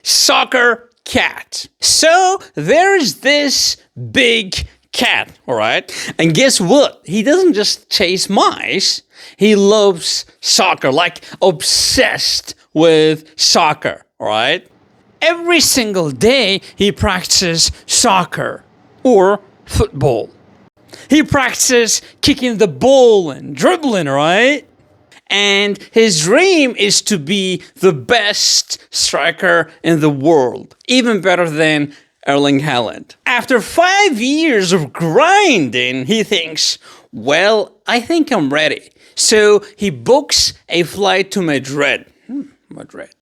Soccer cat. So there's this big cat, all right? And guess what? He doesn't just chase mice. He loves soccer, like obsessed with soccer, all right? Every single day he practices soccer or football. He practices kicking the ball and dribbling, right? And his dream is to be the best striker in the world, even better than Erling Haaland. After 5 years of grinding, he thinks, well, I think I'm ready. So he books a flight to Madrid. Madrid.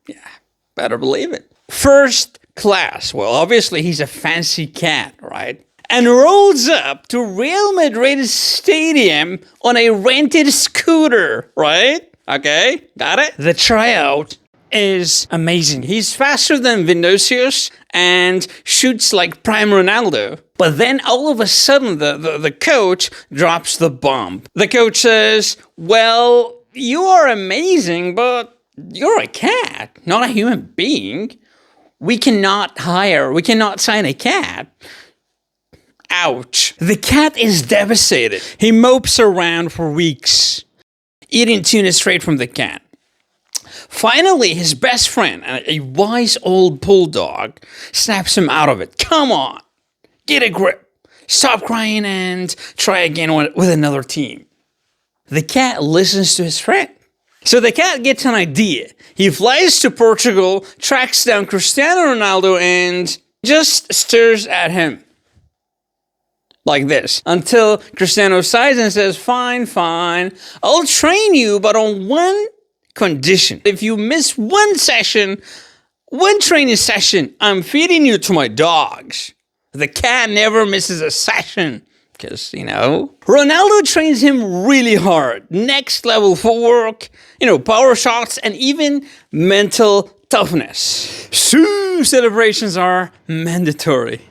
Yeah, better believe it. First class. Well, obviously he's a fancy cat, right? And rolls up to Real Madrid Stadium on a rented scooter, right? Okay, got it? The tryout is amazing. He's faster than Vinicius and shoots like prime Ronaldo. But then all of a sudden, the coach drops the bomb. The coach says, well, you are amazing, but you're a cat, not a human being. We cannot sign a cat. Ouch. The cat is devastated. He mopes around for weeks, eating tuna straight from the can. Finally, his best friend, a wise old bulldog, snaps him out of it. Come on, get a grip. Stop crying and try again with another team. The cat listens to his friend. So the cat gets an idea. He flies to Portugal, tracks down Cristiano Ronaldo, and just stares at him. Like this, until Cristiano sighs and says, fine, I'll train you, but on one condition. If you miss one training session, I'm feeding you to my dogs. The cat never misses a session, because, Ronaldo trains him really hard. Next level footwork, power shots, and even mental toughness. Celebrations are mandatory.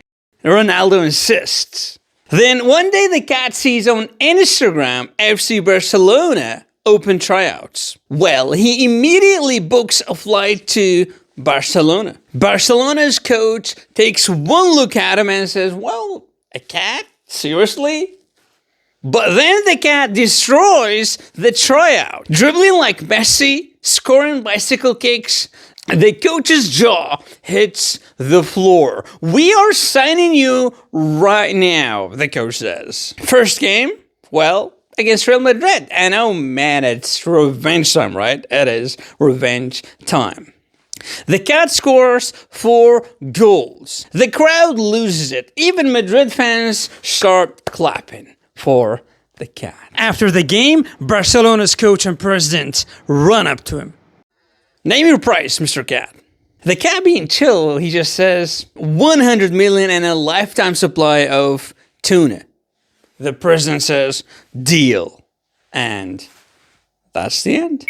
Ronaldo insists. Then one day the cat sees on Instagram FC Barcelona open tryouts. Well, he immediately books a flight to Barcelona. Barcelona's coach takes one look at him and says, well, a cat? Seriously? But then the cat destroys the tryout, dribbling like Messi, scoring bicycle kicks. The coach's jaw hits the floor. We are signing you right now, the coach says. First game, well, against Real Madrid. And oh man, it's revenge time, right? It is revenge time. The cat scores 4 goals. The crowd loses it. Even Madrid fans start clapping for the cat. After the game, Barcelona's coach and president run up to him. Name your price, Mr. Cat. The cat being chill, he just says, 100 million and a lifetime supply of tuna. The president says, deal. And that's the end.